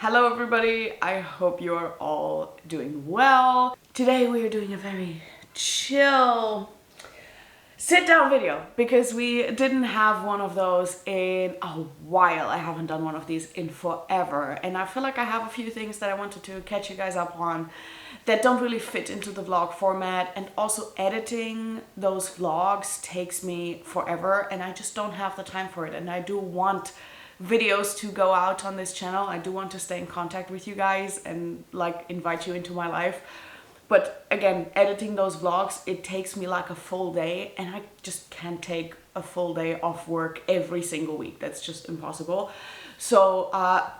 Hello everybody, I hope you are all doing well. Today we are doing a very chill sit-down video because we didn't have one of those in a while. I haven't done one of these in forever, and I feel like I have a few things that I wanted to catch you guys up on that don't really fit into the vlog format, and also editing those vlogs takes me forever and I just don't have the time for it. And I do want videos to go out on this channel. I do want to stay in contact with you guys and like invite you into my life. But again, editing those vlogs, it takes me like a full day, and I just can't take a full day off work every single week. That's just impossible. So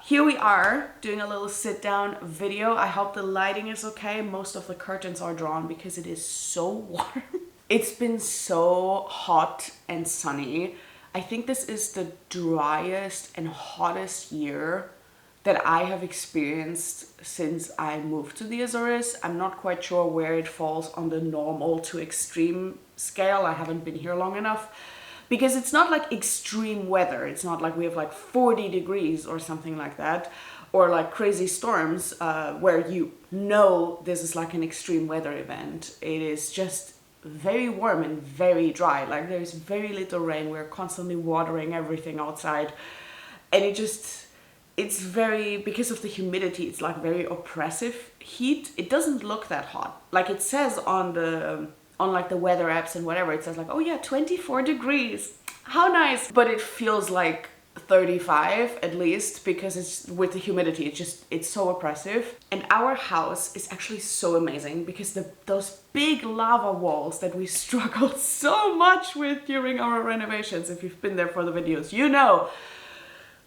here we are doing a little sit down video. I hope the lighting is okay. Most of the curtains are drawn because it is so warm. It's been so hot and sunny. I think this is the driest and hottest year that I have experienced since I moved to the Azores. I'm not quite sure where it falls on the normal to extreme scale. I haven't been here long enough, because it's not like extreme weather. It's not like we have like 40 degrees or something like that, or like crazy storms where you know this is like an extreme weather event. It is just very warm and very dry. Like there's very little rain. We're constantly watering everything outside, and it's very, because of the humidity, it's like very oppressive heat. It doesn't look that hot. Like it says on like the weather apps and whatever, it says like, oh yeah, 24 degrees. How nice. But it feels like 35 at least, because it's with the humidity, it's so oppressive. And our house is actually so amazing because those big lava walls that we struggled so much with during our renovations, if you've been there for the videos, you know,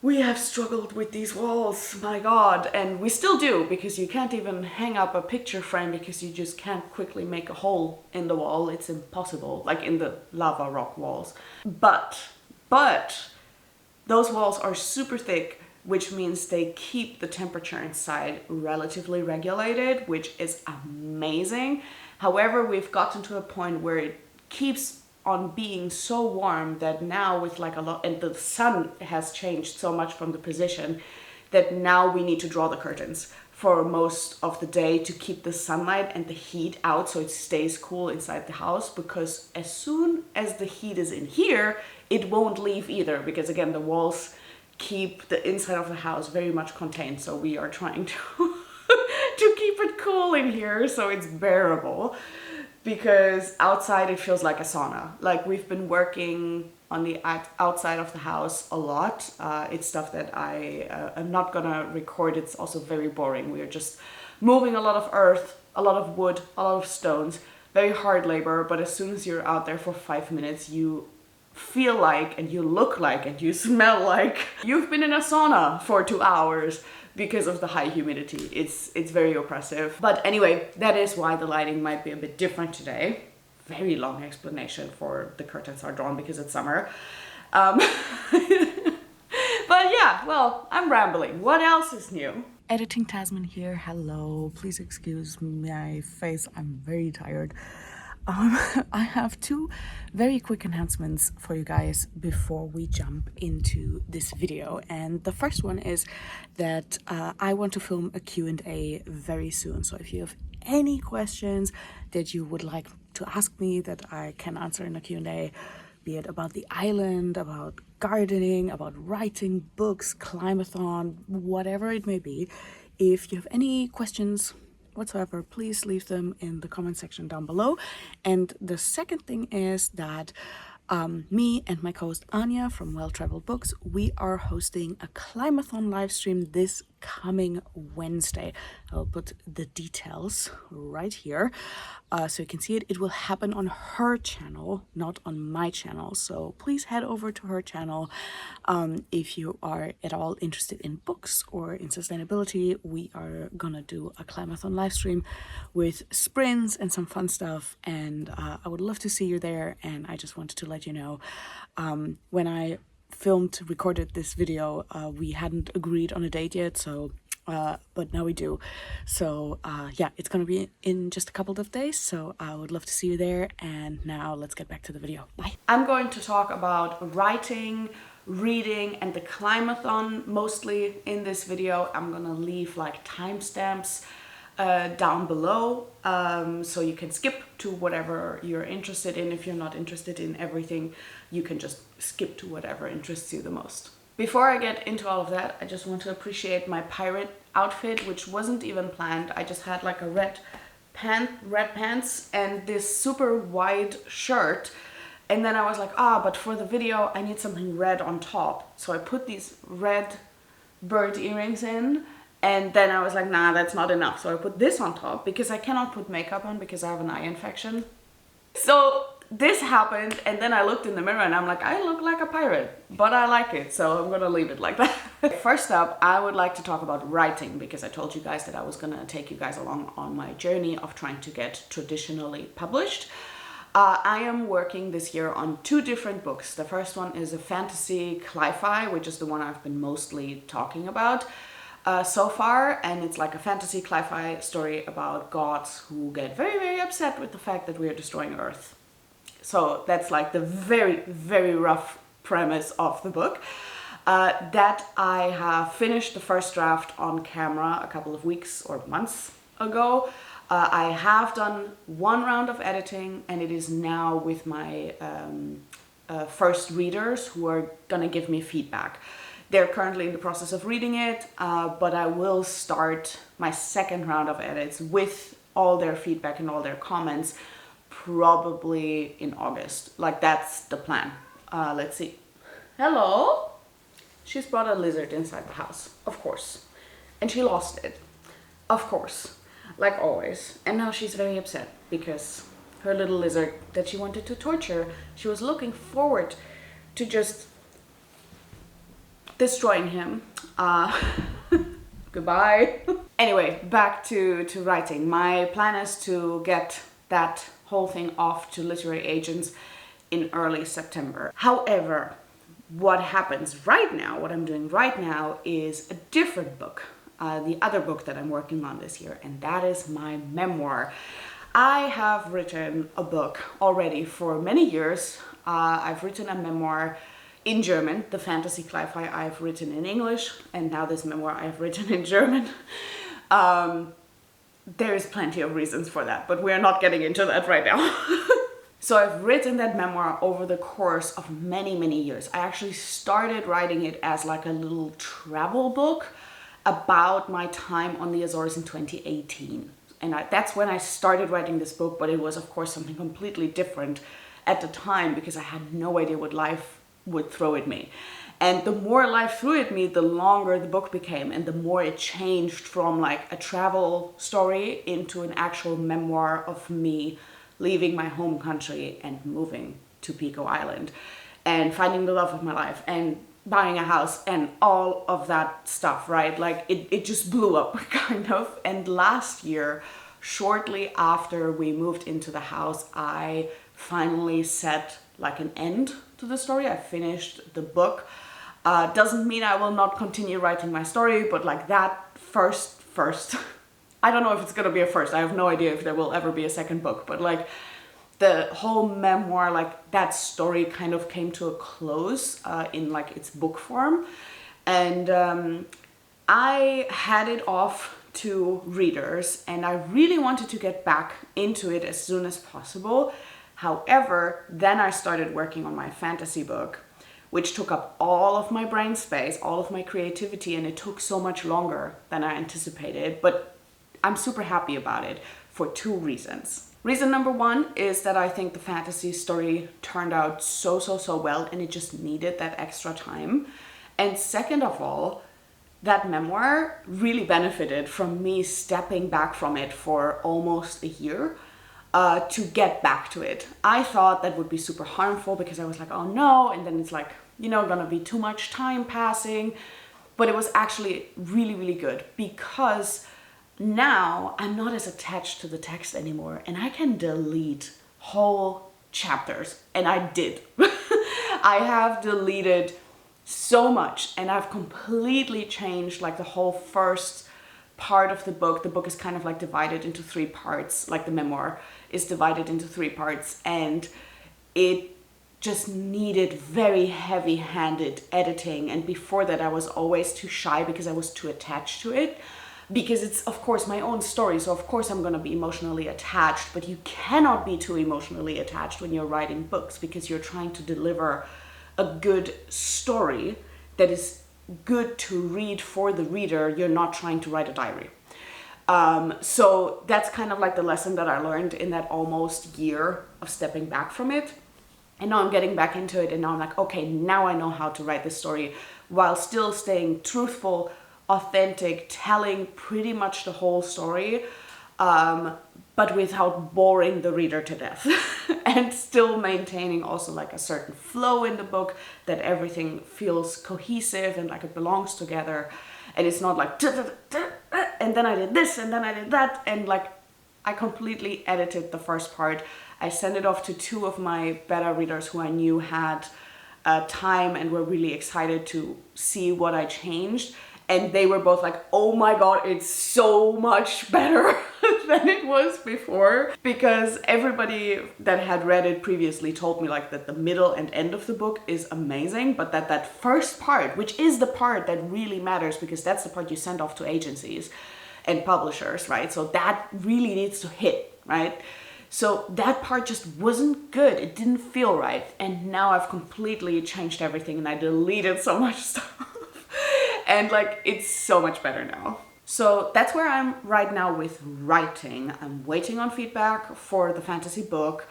we have struggled with these walls, my God. And we still do, because you can't even hang up a picture frame because you just can't quickly make a hole in the wall. It's impossible, like in the lava rock walls. But those walls are super thick, which means they keep the temperature inside relatively regulated, which is amazing. However, we've gotten to a point where it keeps on being so warm that now with like a lot, and the sun has changed so much from the position, that now we need to draw the curtains for most of the day to keep the sunlight and the heat out so it stays cool inside the house. Because as soon as the heat is in here, it won't leave either, because again, the walls keep the inside of the house very much contained. So we are trying to to keep it cool in here so it's bearable, because outside it feels like a sauna. Like we've been working on the outside of the house a lot. It's stuff that I am not gonna record. It's also very boring. We are just moving a lot of earth, a lot of wood, a lot of stones, very hard labor. But as soon as you're out there for 5 minutes, you feel like, and you look like, and you smell like you've been in a sauna for 2 hours because of the high humidity. It's very oppressive. But anyway, that is why the lighting might be a bit different today. Very long explanation for the curtains are drawn because it's summer. But yeah, well, I'm rambling. What else is new? Editing Tasmin here. Hello. Please excuse my face. I'm very tired. I have two very quick announcements for you guys before we jump into this video. And the first one is that I want to film a Q&A very soon. So if you have any questions that you would like to ask me that I can answer in a Q&A, be it about the island, about gardening, about writing books, Climathon, whatever it may be, if you have any questions whatsoever, please leave them in the comment section down below. And the second thing is that me and my co-host Anya from Well Traveled Books, we are hosting a Climathon live stream this coming Wednesday. I'll put the details right here so you can see it. It will happen on her channel, not on my channel. So please head over to her channel if you are at all interested in books or in sustainability. We are gonna do a Climathon live stream with sprints and some fun stuff, and I would love to see you there. And I just wanted to let you know, when I recorded this video, we hadn't agreed on a date yet, so but now we do. So yeah, it's gonna be in just a couple of days, so I would love to see you there. And now let's get back to the video. Bye. I'm going to talk about writing reading and the Climathon mostly in this video. I'm gonna leave like timestamps down below, so you can skip to whatever you're interested in. If you're not interested in everything, you can just skip to whatever interests you the most. Before I get into all of that, I just want to appreciate my pirate outfit, which wasn't even planned. I just had like a red pants and this super wide shirt, and then I was like, but for the video I need something red on top, so I put these red bird earrings in, and then I was like, nah, that's not enough, so I put this on top because I cannot put makeup on because I have an eye infection. So this happened, and then I looked in the mirror and I'm like, I look like a pirate, but I like it, so I'm gonna leave it like that. First up, I would like to talk about writing, because I told you guys that I was gonna take you guys along on my journey of trying to get traditionally published. I am working this year on 2 different books. The first one is a fantasy cli-fi, which is the one I've been mostly talking about so far, and it's like a fantasy cli-fi story about gods who get very, very upset with the fact that we are destroying Earth. So that's like the very, very rough premise of the book. That I have finished the first draft on camera a couple of weeks or months ago. I have done 1 round of editing, and it is now with my first readers who are gonna give me feedback. They're currently in the process of reading it, but I will start my 2nd round of edits with all their feedback and all their comments probably in August. Like, that's the plan. Let's see. Hello? She's brought a lizard inside the house, of course. And she lost it, of course, like always. And now she's very upset because her little lizard that she wanted to torture, she was looking forward to just destroying him. Goodbye. Anyway, back to writing. My plan is to get that whole thing off to literary agents in early September. However, what happens right now, what I'm doing right now, is a different book, the other book that I'm working on this year, and that is my memoir. I have written a book already for many years. I've written a memoir in German, the fantasy cli-fi I've written in English, and now this memoir I've written in German. There is plenty of reasons for that, but we're not getting into that right now. So I've written that memoir over the course of many, many years. I actually started writing it as like a little travel book about my time on the Azores in 2018. And that's when I started writing this book, but it was of course something completely different at the time because I had no idea what life would throw at me. And the more life threw at me, the longer the book became, and the more it changed from like a travel story into an actual memoir of me leaving my home country and moving to Pico Island and finding the love of my life and buying a house and all of that stuff, right? Like it just blew up kind of. And last year, shortly after we moved into the house, I finally set like an end to the story. I finished the book. Doesn't mean I will not continue writing my story, but like that first, I don't know if it's gonna be a first. I have no idea if there will ever be a second book, but like the whole memoir, like that story kind of came to a close in like its book form. And I had it off to readers and I really wanted to get back into it as soon as possible. However, then I started working on my fantasy book, which took up all of my brain space, all of my creativity, and it took so much longer than I anticipated. But I'm super happy about it for 2 reasons. Reason number 1 is that I think the fantasy story turned out so well, and it just needed that extra time. And second of all, that memoir really benefited from me stepping back from it for almost a year to get back to it. I thought that would be super harmful because I was like, oh no, and then it's like, you know, gonna be too much time passing. But it was actually really good because now I'm not as attached to the text anymore and I can delete whole chapters, and I did. I have deleted so much and I've completely changed like the whole first part of the book. The book is kind of like divided into 3 parts, like the memoir is divided into 3 parts, and it just needed very heavy-handed editing. And before that, I was always too shy because I was too attached to it. Because it's, of course, my own story, so of course I'm going to be emotionally attached, but you cannot be too emotionally attached when you're writing books, because you're trying to deliver a good story that is good to read for the reader. You're not trying to write a diary. So that's kind of like the lesson that I learned in that almost year of stepping back from it. And now I'm getting back into it, and now I'm like, okay, now I know how to write this story while still staying truthful, authentic, telling pretty much the whole story, but without boring the reader to death. And still maintaining also like a certain flow in the book, that everything feels cohesive and like it belongs together. And it's not like, and then I did this, and then I did that. And like, I completely edited the first part. I sent it off to 2 of my beta readers who I knew had time and were really excited to see what I changed. And they were both like, oh my God, it's so much better than it was before. Because everybody that had read it previously told me like that the middle and end of the book is amazing, but that first part, which is the part that really matters, because that's the part you send off to agencies and publishers, right? So that really needs to hit, right? So that part just wasn't good. It didn't feel right. And now I've completely changed everything, and I deleted so much stuff. And like, it's so much better now. So that's where I'm right now with writing. I'm waiting on feedback for the fantasy book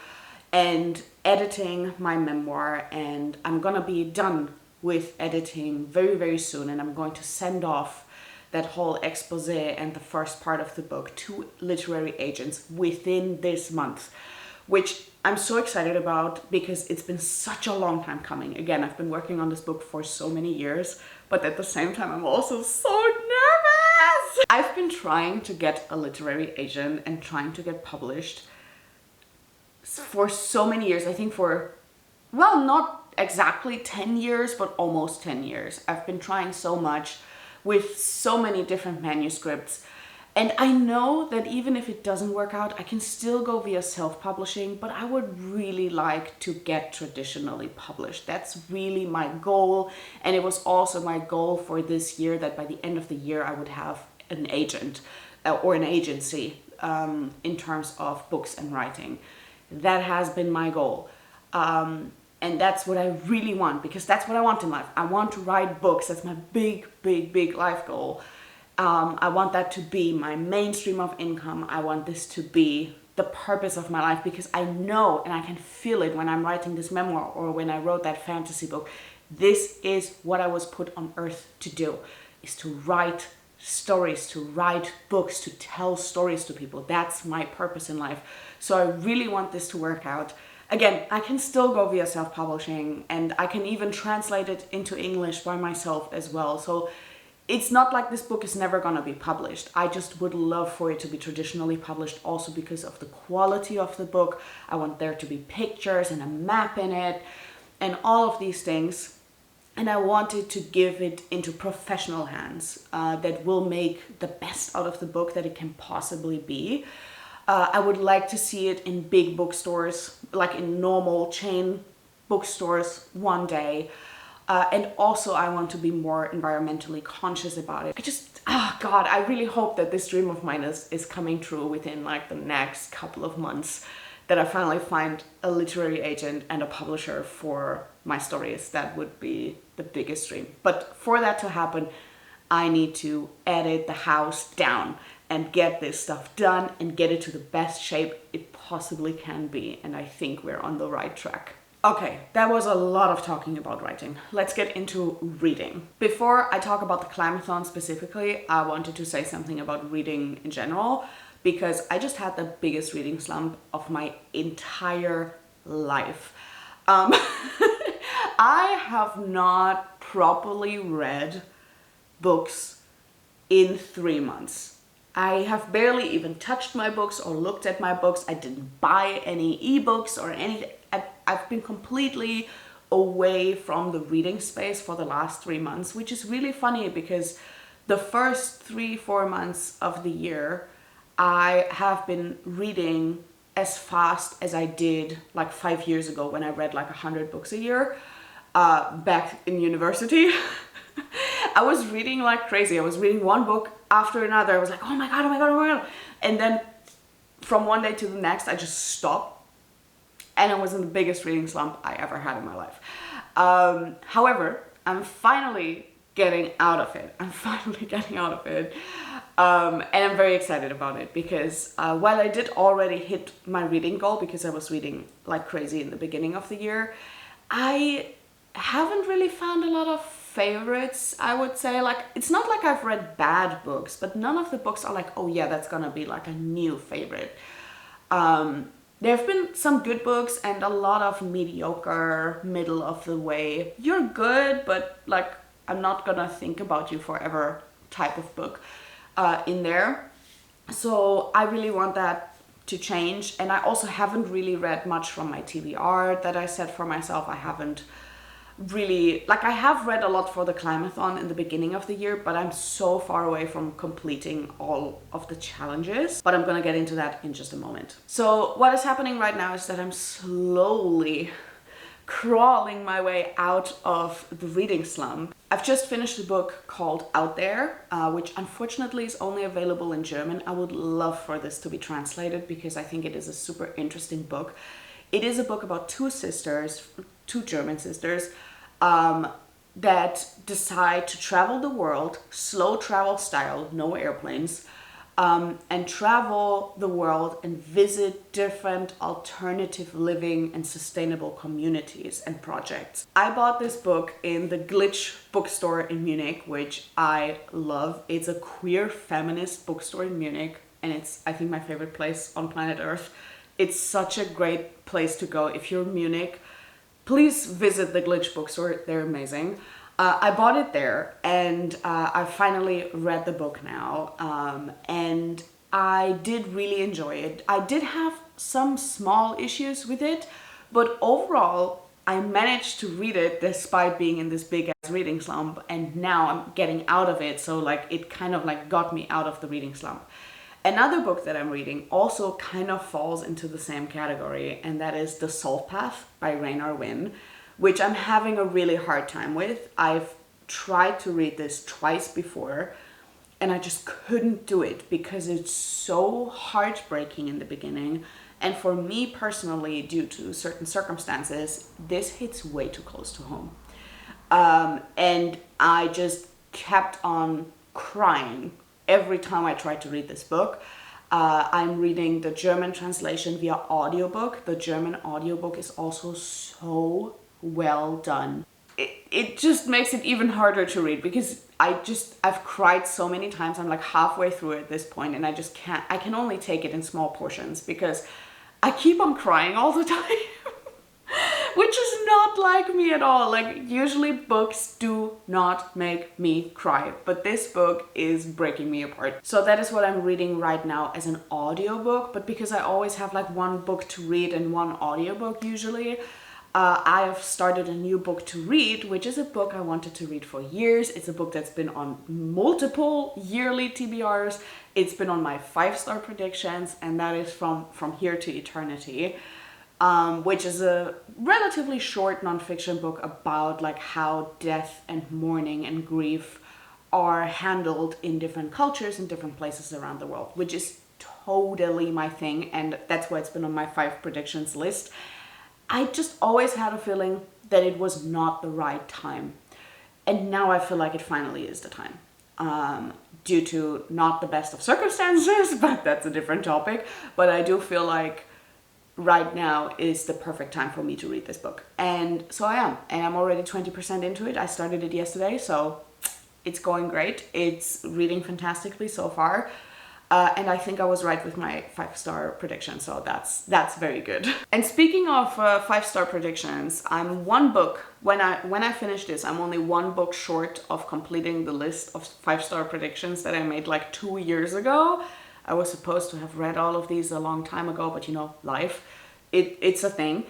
and editing my memoir. And I'm gonna be done with editing very, very soon. And I'm going to send off that whole expose and the first part of the book to literary agents within this month, which I'm so excited about because it's been such a long time coming. Again, I've been working on this book for so many years, but at the same time, I'm also so nervous. I've been trying to get a literary agent and trying to get published for so many years. I think for, well, not exactly 10 years, but almost 10 years. I've been trying so much with so many different manuscripts. And I know that even if it doesn't work out, I can still go via self-publishing, but I would really like to get traditionally published. That's really my goal. And it was also my goal for this year that by the end of the year, I would have an agent or an agency in terms of books and writing. That has been my goal. And that's what I really want, because that's what I want in life. I want to write books. That's my big, big, big life goal. I want that to be my main stream of income. I want this to be the purpose of my life, because I know and I can feel it when I'm writing this memoir or when I wrote that fantasy book. This is what I was put on earth to do, is to write stories, to write books, to tell stories to people. That's my purpose in life. So I really want this to work out. Again, I can still go via self-publishing, and I can even translate it into English by myself as well. So it's not like this book is never going to be published. I just would love for it to be traditionally published, also because of the quality of the book. I want there to be pictures and a map in it and all of these things. And I wanted to give it into professional hands that will make the best out of the book that it can possibly be. I would like to see it in big bookstores, like in normal chain bookstores one day. And also I want to be more environmentally conscious about it. God, I really hope that this dream of mine is coming true within like the next couple of months, that I finally find a literary agent and a publisher for my stories. That would be the biggest dream. But for that to happen, I need to edit the house down and get this stuff done and get it to the best shape it possibly can be. And I think we're on the right track. Okay, that was a lot of talking about writing. Let's get into reading. Before I talk about the Climathon specifically, I wanted to say something about reading in general, because I just had the biggest reading slump of my entire life. I have not properly read books in 3 months. I have barely even touched my books or looked at my books. I didn't buy any ebooks or anything. I've been completely away from the reading space for the last 3 months, which is really funny because the first 3-4 months of the year, I have been reading as fast as I did like 5 years ago when I read like 100 books a year back in university. I was reading like crazy. I was reading one book after another. I was like, oh my God, oh my God, oh my God. And then from one day to the next, I just stopped. And I was in the biggest reading slump I ever had in my life. However, I'm finally getting out of it. And I'm very excited about it because while I did already hit my reading goal because I was reading like crazy in the beginning of the year, I haven't really found a lot of favorites, I would say. Like, it's not like I've read bad books, but none of the books are like, oh yeah, that's gonna be like a new favorite. There have been some good books and a lot of mediocre, middle of the way, you're good, but like, I'm not gonna think about you forever type of book in there. So I really want that to change. And I also haven't really read much from my TBR that I set for myself. I haven't really, like, I have read a lot for the Climathon in the beginning of the year, but I'm so far away from completing all of the challenges. But I'm gonna get into that in just a moment. So what is happening right now is that I'm slowly crawling my way out of the reading slump. I've just finished a book called Out There, which unfortunately is only available in German. I would love for this to be translated because I think it is a super interesting book. It is a book about two sisters, two German sisters, that decide to travel the world, slow travel style, no airplanes, and travel the world and visit different alternative living and sustainable communities and projects. I bought this book in the Glitch bookstore in Munich, which I love. It's a queer feminist bookstore in Munich, and it's, I think, my favorite place on planet Earth. It's such a great place to go. If you're in Munich, please visit the Glitch bookstore. They're amazing. I bought it there, and I finally read the book now, and I did really enjoy it. I did have some small issues with it, but overall I managed to read it despite being in this big ass reading slump, and now I'm getting out of it, so like it kind of like got me out of the reading slump. Another book that I'm reading also kind of falls into the same category, and that is The Soul Path by Raynor Winn, which I'm having a really hard time with. I've tried to read this twice before, and I just couldn't do it because it's so heartbreaking in the beginning. And for me personally, due to certain circumstances, this hits way too close to home. And I just kept on crying every time I tried to read this book. I'm reading the German translation via audiobook. The German audiobook is also so well done. It just makes it even harder to read because I've cried so many times. I'm like halfway through at this point, and I can only take it in small portions because I keep on crying all the time. Which is not like me at all. Like, usually books do not make me cry, but this book is breaking me apart. So that is what I'm reading right now as an audiobook, but because I always have like one book to read and one audiobook usually, I have started a new book to read, which is a book I wanted to read for years. It's a book that's been on multiple yearly TBRs. It's been on my 5-star predictions, and that is From Here to Eternity. Which is a relatively short nonfiction book about like how death and mourning and grief are handled in different cultures in different places around the world, which is totally my thing, and that's why it's been on my 5 predictions list. I just always had a feeling that it was not the right time, and now I feel like it finally is the time. Due to not the best of circumstances, but that's a different topic, but I do feel like right now is the perfect time for me to read this book. And so I am, and I'm already 20% into it. I started it yesterday, so it's going great. It's reading fantastically so far. And I think I was right with my 5-star prediction, so that's very good. And speaking of 5-star predictions, I'm one book, when I finish this, I'm only one book short of completing the list of 5-star predictions that I made like 2 years ago. I was supposed to have read all of these a long time ago, but you know, life, it's a thing.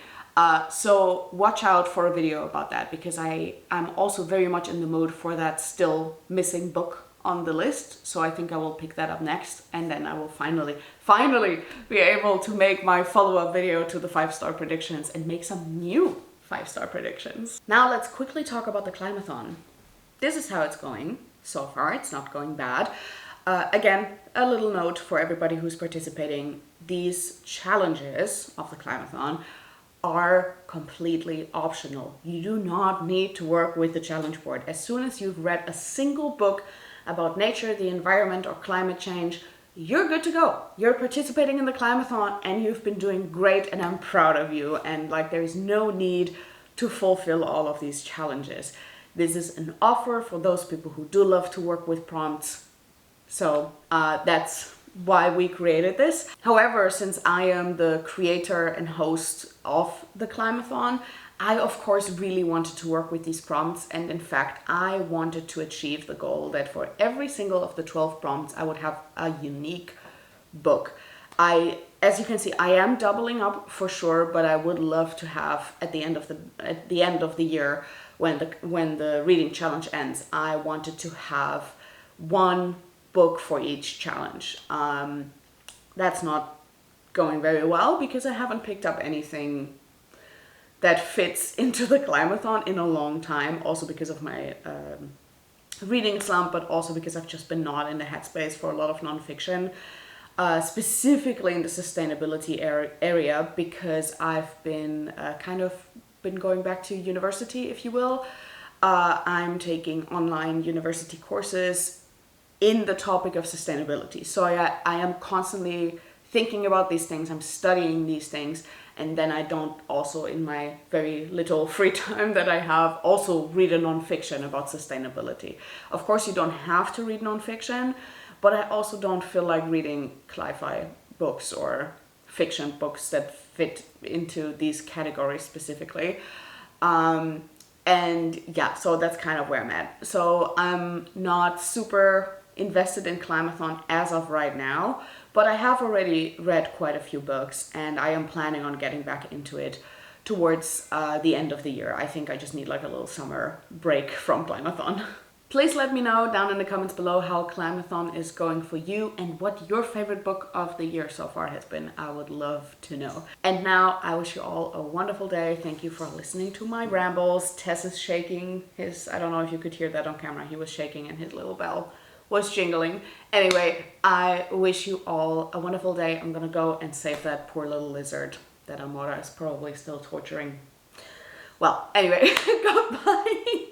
So watch out for a video about that, because I'm also very much in the mood for that still missing book on the list. So I think I will pick that up next, and then I will finally be able to make my follow-up video to the 5-star predictions and make some new 5-star predictions. Now let's quickly talk about the Climathon. This is how it's going so far. It's not going bad. Again, a little note for everybody who's participating. These challenges of the Climathon are completely optional. You do not need to work with the challenge board. As soon as you've read a single book about nature, the environment, or climate change, you're good to go. You're participating in the Climathon and you've been doing great, and I'm proud of you. And like, there is no need to fulfill all of these challenges. This is an offer for those people who do love to work with prompts. So that's why we created this. However, since I am the creator and host of the Climathon, I of course really wanted to work with these prompts, and in fact I wanted to achieve the goal that for every single of the 12 prompts I would have a unique book. As you can see, I am doubling up for sure, but I would love to have at the end of the year, when the reading challenge ends, I wanted to have one book for each challenge. That's not going very well because I haven't picked up anything that fits into the Climathon in a long time, also because of my reading slump, but also because I've just been not in the headspace for a lot of nonfiction, specifically in the sustainability area, because I've been been going back to university, if you will. I'm taking online university courses in the topic of sustainability. So I am constantly thinking about these things, I'm studying these things, and then I don't also, in my very little free time that I have, also read a nonfiction about sustainability. Of course, you don't have to read nonfiction, but I also don't feel like reading sci-fi books or fiction books that fit into these categories specifically. And yeah, so that's kind of where I'm at. So I'm not super invested in Climathon as of right now, but I have already read quite a few books, and I am planning on getting back into it towards the end of the year. I think I just need like a little summer break from Climathon. Please let me know down in the comments below how Climathon is going for you and what your favorite book of the year so far has been. I would love to know. And now I wish you all a wonderful day. Thank you for listening to my rambles. Tess is shaking his, I don't know if you could hear that on camera, he was shaking and his little bell was jingling. Anyway, I wish you all a wonderful day. I'm gonna go and save that poor little lizard that Amora is probably still torturing. Well, anyway, goodbye.